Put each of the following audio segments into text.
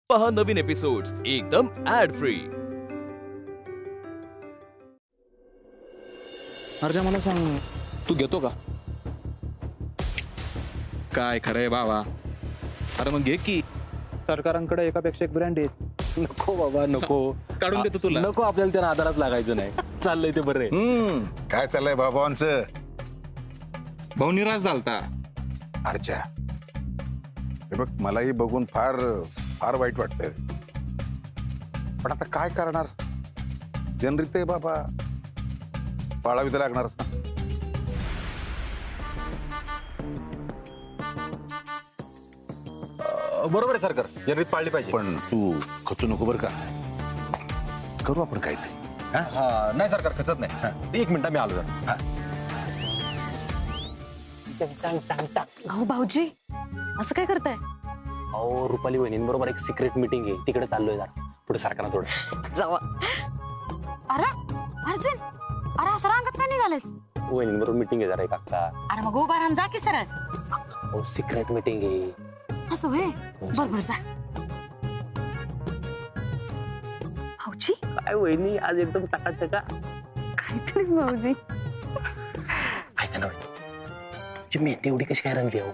पहा नवीन एपिसोड्स एकदम add free. अर्जा मला सांग, तू घेतो का? काय खरंय बाबा? अरे मग घे की. सरकारांकडे एकापेक्षा एक ब्रँड आहेत. नको बाबा नको. काढून देतो तुला. नको, आपल्याला त्यांना आधारात लागायचं नाही. चाललंय ते बरं आहे. काय चाललंय बाबांचं? भाऊ निराश झालता. अर्चा, हे बघ, मलाही बघून फार फार वाईट वाटतंय, पण आता काय करणार? जनरीत आहे बाबा, पाळावी तर लागणारच ना. बरोबर आहे सरकार, जनरीत पाळली पाहिजे. पण तू खचू नको बरं का. करू आपण काहीतरी. हा नाही सरकार, खचत नाही. 1 मिनिट मी आलो जरा. अहो भाऊजी, असं काय करताय? अहो रुपाली वहिनींबरोबर एक सिक्रेट मीटिंग आहे, तिकडे चाललोय जरा. पुढे सारखा ना थोडं. जावा. अरे अर्जुन, अरे असं रांगत काय निघालेस? वहिनींबरोबर मीटिंग आहे जरा एक अक्का. अरे मग उभा राहून जा की सरळ. अहो सिक्रेट मीटिंग आहे. असं होय, बरोबर जा. भाऊजी काय वहिनी आज एकदम टकाटका. काहीतरीच भाऊजी. ऐका ना वहिनी, तुमची मेहंदी एवढी कशी काय रंगली? अहो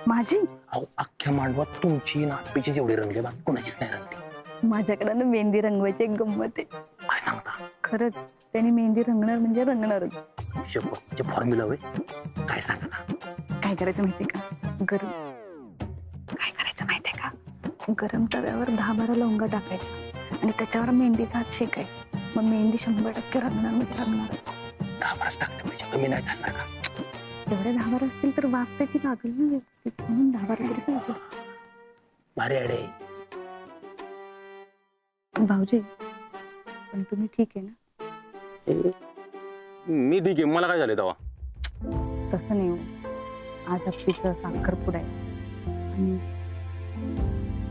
माझी अहो अख्ख्या मांडवात तुमची नातपीची जेवढी रंगली बाकी कोणाचीच नाही रंगली. माझ्याकडे ना मेहंदी रंगवायची एक गंमत आहे. काय सांगता? खरंच त्याने मेहंदी रंगणार म्हणजे रंगणारच. शपथचे फॉर्म्युला होय. काय सांगा ना. काय करायचं माहितीये का? गरम काय करायचं माहितीये का? गरम तव्यावर 10-12 लवंगा टाकायच्या आणि त्याच्यावर मेहंदीचा हात शेकायचा. मग मेहंदी 100% रंगणार म्हणजे रंगणारच. 10 टाकले पाहिजे, कमी नाही चालणार का? तेवढे 10 असतील तर वाफ त्याची लागेल ना व्यवस्थित, म्हणून 10 तरी पाहिजे. भारी अडे. भाऊजी पण तुम्ही ठीक आहे ना? मी ठीक आहे. मला काय झालं तेव्हा? तसं नाही हो, आज अक्षीचं साखरपुडा आहे आणि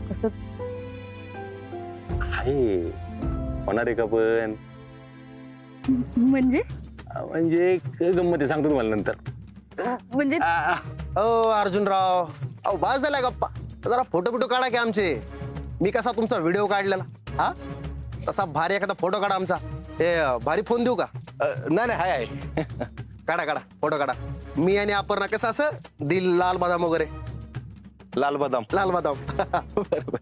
कसं आहे होणार आहे का? पण म्हणजे म्हणजे गंमत आहे, सांगतो तुम्हाला नंतर. म्हणजे अर्जुनराव, अहो बास झालाय गप्पा. जरा फोटो बिटो काढा की आमचे. मी कसा तुमचा व्हिडिओ काढलेला, हा तसा भारी एखादा फोटो काढा आमचा. हे भारी फोन देऊ का? नाही नाही, हाय आहे. काढा काढा फोटो काढा. मी आणि अपर्णा कसं असं दिल लाल बदाम वगैरे. लाल बदाम. लाल बदाम. बरोबर.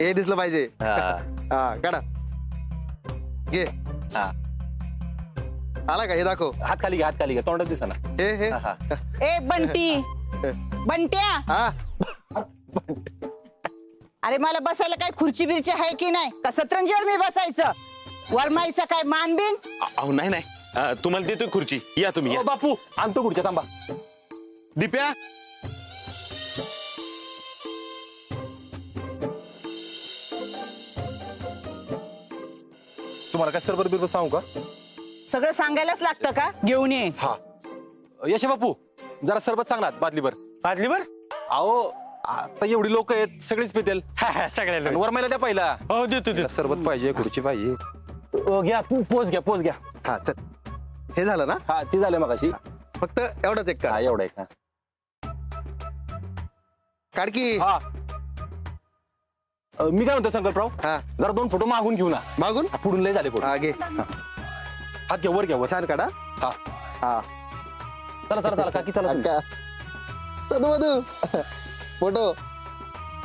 हे दिसलं पाहिजे. हा. हा काढा. घे. हा. आला का? हे दाखव. हात खाली घ्या, हात खाली घ्या. तोंडात दिसा ना. हे हा. ए बंटी, बंट्या, हा अरे मला बसायला काय खुर्ची बिरची आहे की नाही? का सतरंजीवर मी बसायचं? वरमाईचा काय मानबिन? अहो नाही नाही, तुम्हाला देतोय खुर्ची. या तुम्ही या. ओ बापू, आणतो खुर्च्या, थांबा. दिप्या, तुम्हाला काय सरबर बिरबर सांगू का? सगळं सांगायलाच लागतं का? घेऊन ये. हा यशे बापू, जरा सरबत सांगणार बादलीभर. बादलीवर? अहो आता एवढी लोक आहेत, सगळीच पितेल. सगळ्याला वरमाईला द्या पहिला. हो देतो. सरबत पाहिजे, खुर्ची पाहिजे. घ्या, पोच घ्या, पोच घ्या. हा चल. हे झालं ना? हा ती झालं मग अशी. फक्त एवढंच एक हा काढ. एवढं आहे का? काढ की. हा. मी काय म्हणतो शंकरराव, हा जरा 2 फोटो मागून घेऊ ना. मागून. पुढून लय झाले फोटो. हा घे. हात घ्या, वर घ्या, वर. छान काढा. हा. हा चला चला चला, काकी चला तुम्ही. सदू फोटो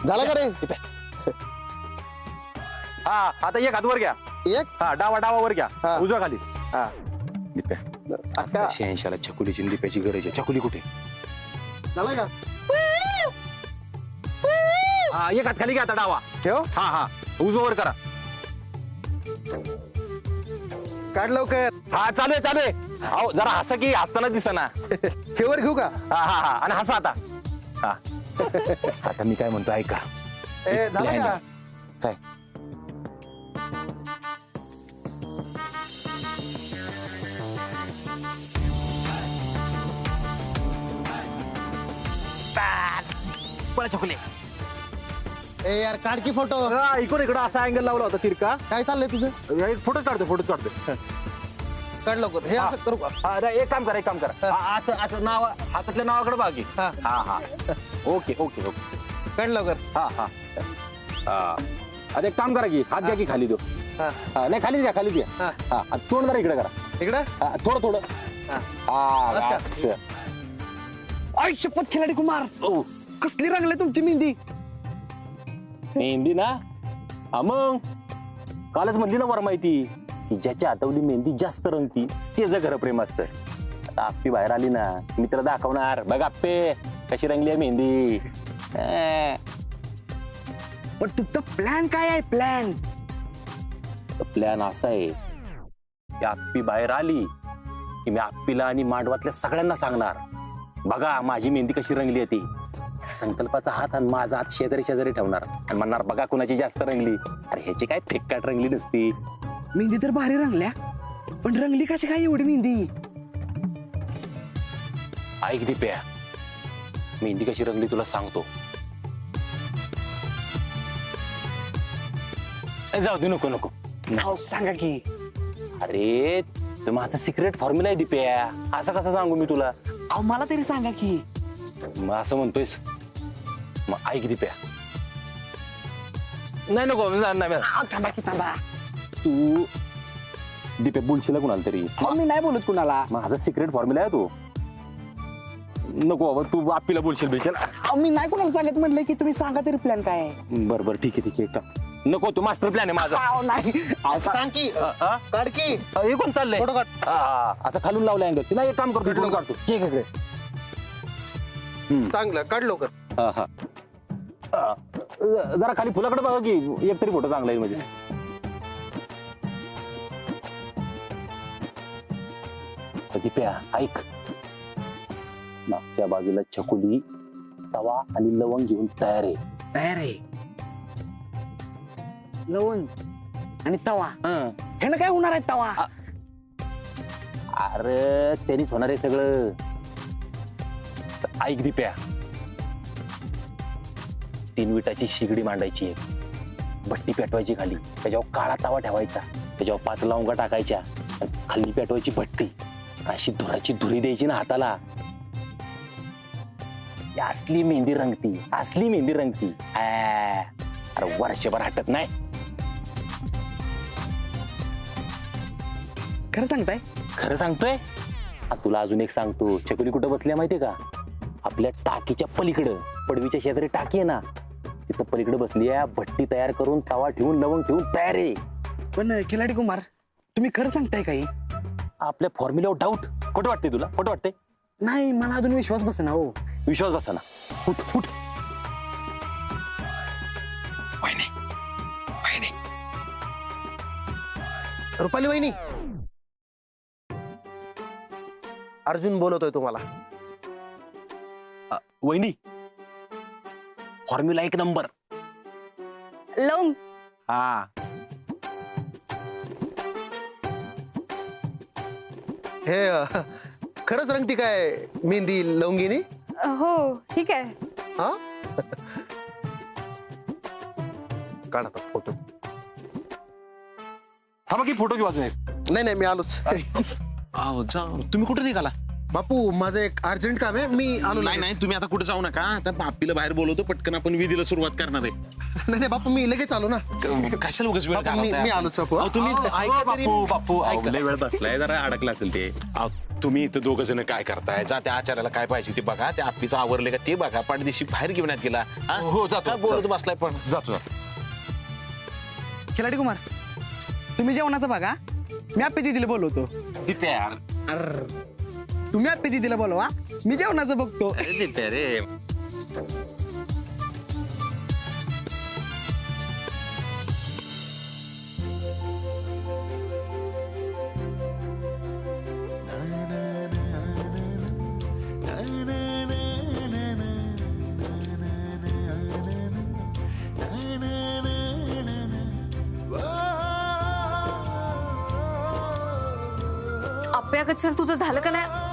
झाला का रे? हा आता एक हात वर घ्या. एक. हा डावा डावा वर घ्या. हा. उजवा खाली. हा दिप्या, अक्का. 86ला छकुलीची आणि दिप्याची गरज आहे. छकुली कुठे? झाला का? हा एक हात खाली घ्या आता डावा. ठेव. हा हा उजवा वर करा. काढ लवकर. हा चालू आहे चालू आहे. अहो जरा हसा की, हसताना दिसा ना. फेवर घेऊ का? हा हा हा आणि हसा आता. हा आता मी काय म्हणतो ऐका. ए झाला का? काय? पळा छकुली. ए यार काढ की फोटो. इकडे इकडे असा अँगल लावला होता तिरका. काय चाललंय तुझं? एक फोटो काढतो. काढ लवकर. हे असं करू का? एक काम करा, एक काम करा. असं असं नाव हातातल्या नावाकडे बागी. हा. हा हा ओके ओके ओके. काढ लवकर. हा हा आता एक काम करा की हात घ्या की खाली देऊ नाही खाली द्या खाली द्या हा तोंड जरा इकडे करा इकडं थोडं थोडं बस का? आई शपथ खिलाडी कुमार कसली रंगले तुमची मेहंदी मेहंदी ना हा मग कालच म्हणली ना वर माहिती की ज्याच्या हातावली मेहंदी जास्त रंगती त्याचं घर प्रेम असतं आता आप्पी बाहेर आली ना मी त्याला दाखवणार बघ आप्पे कशी रंगली आहे मेहंदी पण तुमचा प्लॅन काय आहे प्लॅन प्लॅन असा आहे की आप्पी बाहेर आली की मी आप्पीला आणि मांडवातल्या सगळ्यांना सांगणार बघा माझी मेहंदी कशी रंगली आहे ती संकल्पाचा हात आणि माझा हात शेजारी शेजारी ठेवणार आणि म्हणणार बघा कुणाची जास्त रंगली अरे ह्याची काय फिक्काट रंगली नुसती मेहंदी तर भारी रंगल्या पण रंगली कशी काय एवढी मेहंदी ऐक दीप्या मेहंदी कशी रंगली तुला सांगतो जाऊ दे नको नको नाव सांगा की अरे तर माझं सिक्रेट फॉर्म्युला आहे दीप्या असं कसं सांगू मी तुला अहो मला तरी सांगा की मग असं म्हणतोयस मग ऐक दीप्या नाही नको थांबा की थांबा तू दीप्या बोलशील कुणाला तरी मी नाही बोलत कुणाला माझा सिक्रेट फॉर्म्युला आहे तू नको बाबा तू आप्पीला बोलशील बिलशील मी नाही कुणाला सांगत म्हणलंय की तुम्ही सांगा तरी प्लॅन काय आहे बरं बरं ठीक आहे नको तू मास्टर प्लॅन आहे माझा नाही सांग की काढ की हे कोण चाललंय फोटो काढ. असं खालून लावलं अँगल तिला एक काम करतो इकडून काढतो ठीक आहे सांगलं काढ लवकर जरा खाली फुलाकडे बघा की एक तरी फोटो चांगला आहे म्हणजे दीप्या ऐक मागच्या बाजूला चकुली तवा आणि लवंग घेऊन तयार आहे लवंग आणि तवा हे ना काय होणार आहे तवा अरे त्यांनीच होणार आहे सगळं ऐक दीप्या 3 विटाची शिगडी मांडायची एक भट्टी पेटवायची खाली त्याच्यावर काळा तवा ठेवायचा त्याच्यावर 5 लवंगा टाकायच्या खाली पेटवायची भट्टी अशी धुराची धुरी द्यायची ना हाताला असली मेहंदी रंगती अरे वर्षभर हटत नाही खरं सांगतोय तुला अजून एक सांगतो चकुली कुठं बसल्या माहितीये का आपल्या टाकीच्या पलीकडं पडवीच्या शेजारी टाकी आहे ना तिथं पलीकडे बसली आहे भट्टी तयार करून तवा ठेवून लवंग ठेवून तयार आहे पण खिलाडी कुमार तुम्ही खरं सांगताय काही आपल्या फॉर्म्युल्यावर डाऊट खोटं वाटतंय तुला खोटं वाटतंय नाही मला अजून विश्वास बसेना हो विश्वास बसा ना उठ रुपाली वहिनी अर्जुन बोलतोय तुम्हाला वहिनी फॉर्म्युला 1 नंबर लवंग हा हे खरंच रंगती काय मेहंदी लवंगीनी हो ठीक आहे हा काढा आता फोटो थांबा की फोटो घेऊ अजून एक. नाही मी आलोच अहो जा तुम्ही कुठे निघाला बापू माझं एक अर्जंट काम आहे मी आलो नाही नाही तुम्ही आता कुठे जाऊ नका आता बाप्पीला बाहेर बोलवतो पटकन आपण विधीला सुरुवात करणार आहे नाही बापू मी लगेच आलो ना कशाला उगाच वेळ बापू, मी घालवताय? आलोच बापू. अहो, तुम्ही ऐका तरी. बापू ऐका. लय वेळ बसलाय जरा अडकला असेल ते अहो, तुम्ही इथं 2 जण काय करताय जा त्या आचार्याला काय पाहिजे ते बघा त्या आप्पीचं आवरले का ते बघा पाठदिशी बाहेर घेऊन येत गेला हो, जातो, काय बोलत बसलाय पण जातो खिलाडी कुमार तुम्ही जेवणाचं बघा मी आप्पी दिदीला बोलवतो दीप्या तुम्ही आप्पी दिदीला बोलवा मी जेवणाचं बघतो दीप्या रे अप्प्या तुझं झालं का नाही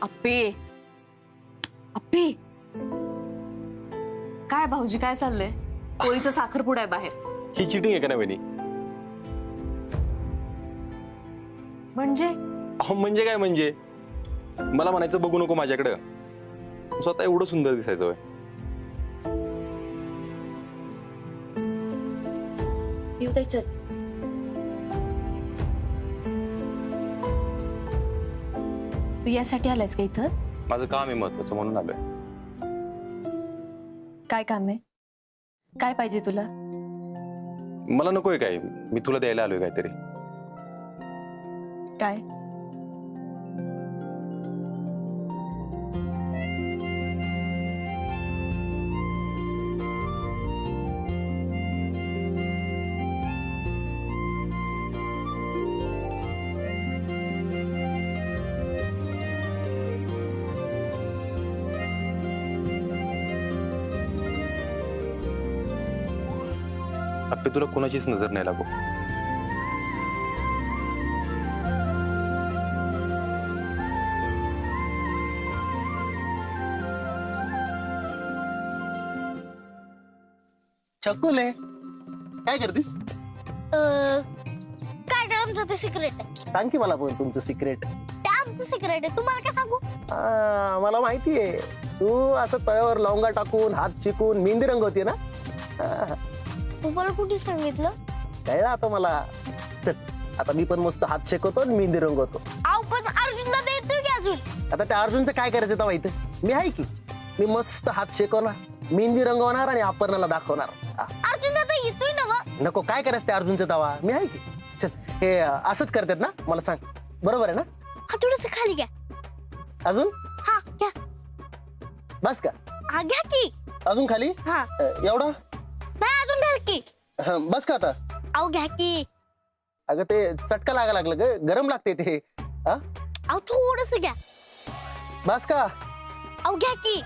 अप्पी अप्पी काय भाऊजी काय चाललंय? पोळीचं साखरपुडा आहे बाहेर. ही चिटिंग आहे का ना वहिनी? म्हणजे म्हणजे काय म्हणजे? मला म्हणायचं बघू नको माझ्याकडं, स्वतः एवढं सुंदर दिसायचं होय. येऊ द्यायचं. तू यासाठी आलायस का इथं? माझं काम आहे महत्वाचं म्हणून आलोय. काय काम आहे? काय पाहिजे तुला? मला नकोय काय, मी तुला द्यायला आलोय काहीतरी. काय? अप्पे तुला कोणाचीच नजर नाही लागू. चकुले काय करतीस? काय नाही, आमचं ते सिक्रेट आहे. सांग की मला पण तुमचं सिक्रेट. ते आमचं सिक्रेट आहे, तुम्हाला काय सांगू? मला माहिती आहे तू असं तव्यावर लवंगा टाकून हात चिकून मेहंदी रंगवते ना. तुम्हाला कुठे सांगितलं? कळलं आता मला. चल आता मी पण मस्त हात शेकवतो आणि मेहंदी रंगवतो. आव पण अर्जुनला देतोय की अजून. आता त्या अर्जुनचं काय करायचं तेव्हा इथं? मी आहे की, मी मस्त हात शेकवणार, मेहंदी रंगवणार आणि अपर्णाला दाखवणार. अर्जुन आता येतोय ना व? नको काय करायचं त्या अर्जुनचं तवा, मी आहे की. चल हे असंच करतात ना, मला सांग बरोबर आहे ना? हा थोडस खाली घ्या. अजून हा घ्या. बस का? हा घ्या की. अजून खाली? हा एवढा? नाही अजून घ्या की. बस का आता? आव घ्या की. अगं ते चटका लागा लागलं ग, गरम लागते ते. आव थोडस घ्या. बस का? आव घ्या की.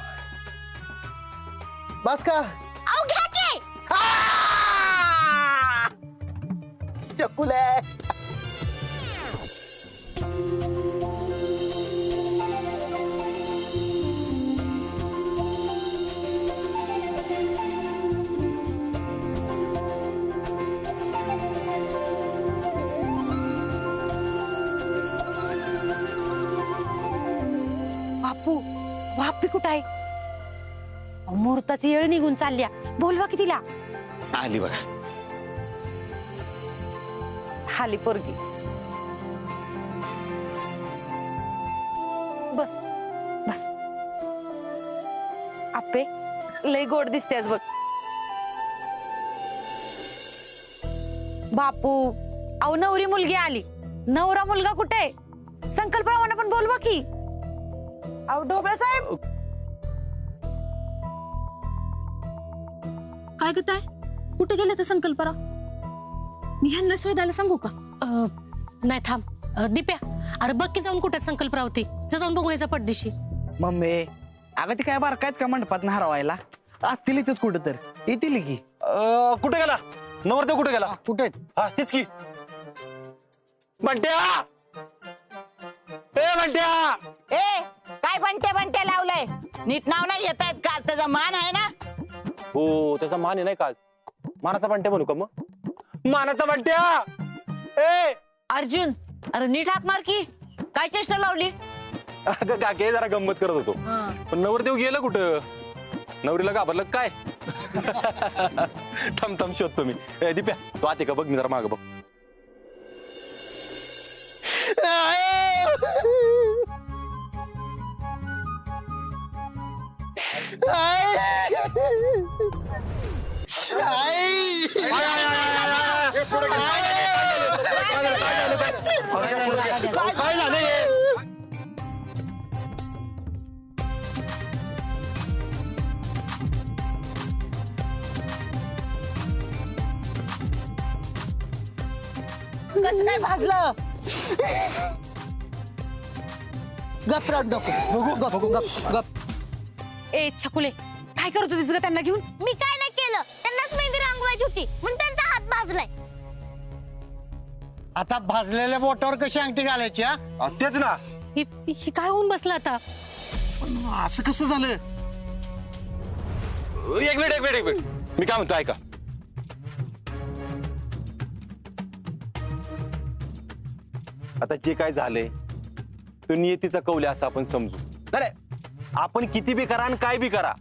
बस का? आव घ्या की. चकुले बापू बापी कुठं आहे? मुहूर्ताची येळ निघून चालल्या, बोलवा की तिला. आली बघा. हाली पोरगी. बस बस. आपे लय गोड दिसतेस बघ. बापू अहो नवरी मुलगी आली, नवरा मुलगा कुठे? संकल्पना पण बोलवा की. अहो ढोबळे साहेब. काय करताय? कुठे गेले तर संकल्परा? मी ह्यांना शोधायला सांगू का? नाही थांब. दिप्या अरे बघ की जाऊन कुठे संकल्परा होती, जाऊन बघून यायचा पडदिशी. मम्मी अगं ती काय बारकायत का मंडपात हरवायला? असतील इथेच कुठं तर येतील की. कुठे गेला नवरदेव? कुठे गेला? कुठे? हा तेच की. बंट्या ए बंट्या. ए काय बनते बनते लावलंय? नीट नाव नाही घेत आहेत का? त्याचा मान आहे ना. हो त्याचा मान आहे नाही का? मानाचा बंट्या बनू का मग? मानाचा बंट्या. ए अर्जुन अरे नीट हाक मार की. काय चेष्टा लावली? अगं काके जरा गंमत करत होतो, पण नवरदेव गेलं कुठं? नवरीला घाबरलं काय? थांब थांब शोधतो मी. दिप्या तू आते का बघ, मी जरा माग बघ. काय झालं? कसं काय भाजलं? गप रड नको. गप गप गप. ए छकुले काय करत होतीस ग त्यांना घेऊन? मी काय नाही केलं, त्यांनाच मेहंदी रंगवायची होती म्हणून त्यांचा हात भाजलाय. आता भाजलेल्या बोटावर कशी अंगठी घालायची? तेच ना, हे काय होऊन बसलं आता? असं कसं झालं? एक मिनिट मी काय म्हणतो ऐका. आता जे काय झालंय तो नियतीचा कौल आहे असं आपण समजू. नाही आपण किती बी करा आणि काय बी करा,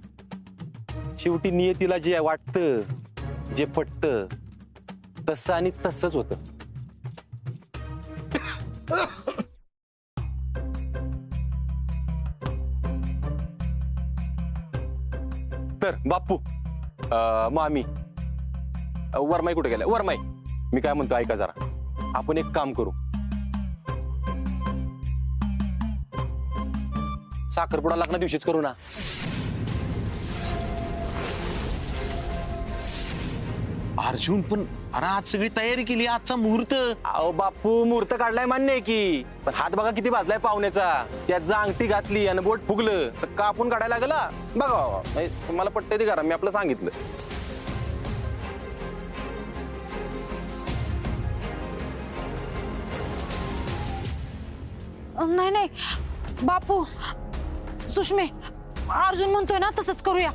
शेवटी नियतीला जे वाटतं जे पटतं तसं आणि तसंच होतं. तर बाप्पू मामी वरमाई कुठे गेल्या? वरमाई मी काय म्हणतो ऐका जरा, आपण एक काम करू, साखरपुडा लग्ना दिवशीच करू ना. अर्जुन पण अरे आज सगळी तयारी केली, आजचा मुहूर्त. अहो बाप्पू मुहूर्त काढलाय मान्य आहे की, पण हात बघा किती भाजलाय पाहुण्याचा. त्यात अंगठी घातली आणि बोट फुगलं तर कापून काढायला लागला. बघा तुम्हाला पटतंय ते करा, मी आपलं सांगितलं. नाही नाही बापू, सुषमे, अर्जुन म्हणतोय ना तसंच करूया.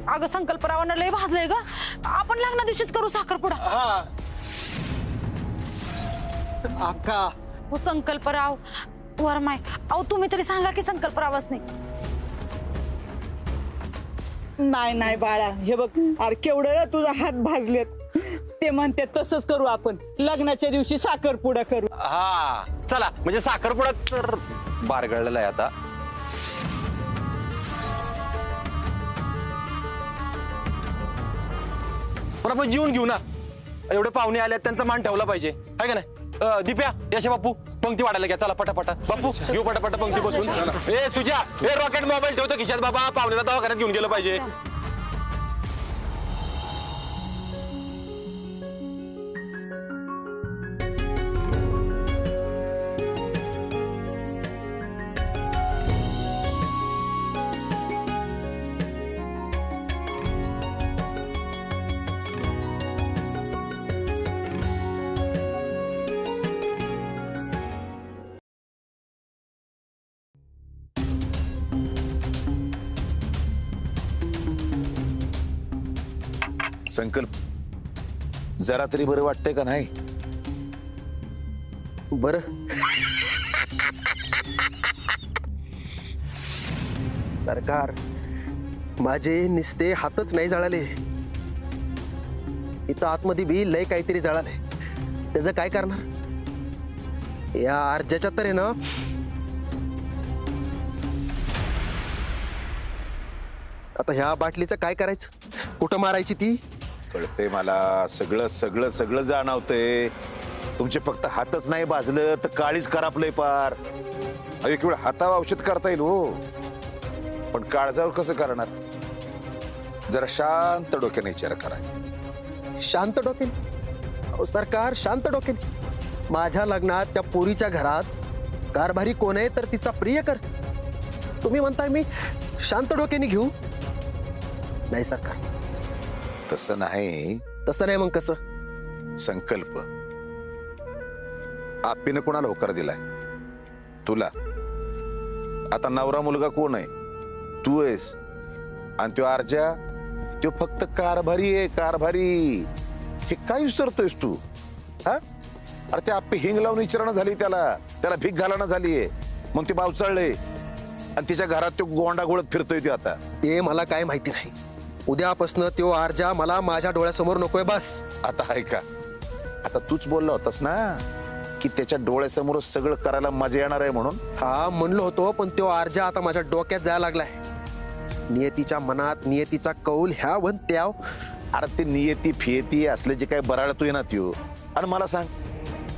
अगं संकल्परावांना लय भाजलंय ग, आपण लग्ना दिवशीच करू साखरपुडा. अक्का हो संकल्पराव वरमाय, अहो तुम्ही तरी सांगा की संकल्परावच नाही. नाही नाही बाळा, हे बघ अरे केवढं तुझा हात भाजलेत. ते म्हणते तसंच करू, आपण लग्नाच्या दिवशी साखरपुडा करू. हा चला, म्हणजे साखरपुडा तर बारगळलेला आहे आता. पण आपण जीवन घेऊ ना, एवढे पाहुणे आले त्यांचा मान ठेवला पाहिजे, आहे का नाही? दिप्या यशा बापू पंक्ती वाढायला घ्या. चला पटापटा बापू घेऊ पटापटा पंक्ती बसून. ए सुजा, ए रॉकेट मोबाईल ठेवतो खिशात बाबा, पाहुण्याला दवाखान्यात घेऊन गेलं पाहिजे. संकल्प जरा तरी बरं वाटतंय का नाही? बर सरकार, माझे निस्ते हातच नाही जळाले. इथं आतमध्ये बी लय काहीतरी जळालंय. त्याचं काय करणार? या अर्जाच्या तर आहे ना, आता ह्या बाटलीचं काय करायचं? कुठं मारायची ती? कळते मला, सगळं सगळं सगळं जाणवतंय. तुमचे फक्त हातच नाही भाजलं तर काळीच करापलंय पार. एक वेळ हातावर औषध करता येईल हो, पण काळजावर कसं करणार? जरा शांत डोक्याने विचार करायचा. शांत डोक्याने? अहो सरकार, शांत डोक्याने. माझ्या लग्नात त्या पोरीच्या घरात कारभारी कोण आहे तर तिचा प्रियकर. तुम्ही म्हणताय मी शांत डोक्याने घेऊ? नाही सरकार, तसं नाही. तसं नाही. मग कसं? संकल्प, आप्पीने कोणाला होकार दिलाय? तुला. आता नवरा मुलगा कोण आहे? तू आहेस. आणि तो अर्जा, तो फक्त कारभारी आहे, कारभारी. हे काय विसरतोयस तू? हा, अरे ते आप्पी हिंग लावून विचारणं झाली, त्याला भीक घालणं झालीये. मग ते बावचळले आणि तिच्या घरात तो गोंडा गोळत फिरतोय. ते आता ते मला काय माहिती नाही. उद्यापासनं तो अर्जा मला माझ्या डोळ्यासमोर नकोय बस. आता ऐका, आता तूच बोलला होतास ना की त्याच्या डोळ्यासमोर सगळं करायला मजा येणार आहे म्हणून. हा म्हणलो होतो, पण तो अर्जा आता माझ्या डोक्यात जायला लागलाय. नियतीच्या मनात नियतीचा कौल ह्या वन त्याव. अरे ते नियती फियती असले जे काय बराळतोय ना त्यो. आणि मला सांग,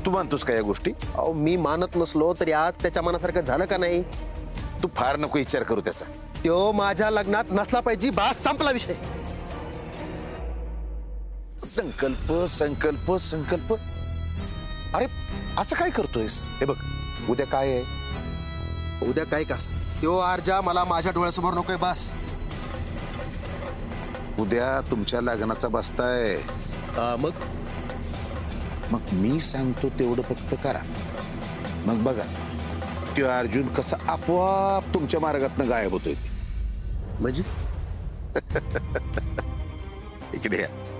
तू मानतोस का या गोष्टी? अहो मी मानत नसलो तरी आज त्याच्या मनासारखं झालं का नाही? तू फार नको विचार करू त्याचा. तो माझ्या लग्नात नसला पाहिजे, बास, संपला विषय. संकल्प संकल्प संकल्प, अरे असं काय करतोयस? हे बघ, उद्या काय आहे? उद्या काय का तो अर्जा मला माझ्या डोळ्यासमोर नकोय बस. उद्या तुमच्या लग्नाचा बसताय. मग मी सांगतो तेवढं फक्त करा. मग बघा तो अर्जुन कसा आपोआप तुमच्या मार्गातनं गायब होतोय ते म्हणजे इकडे या.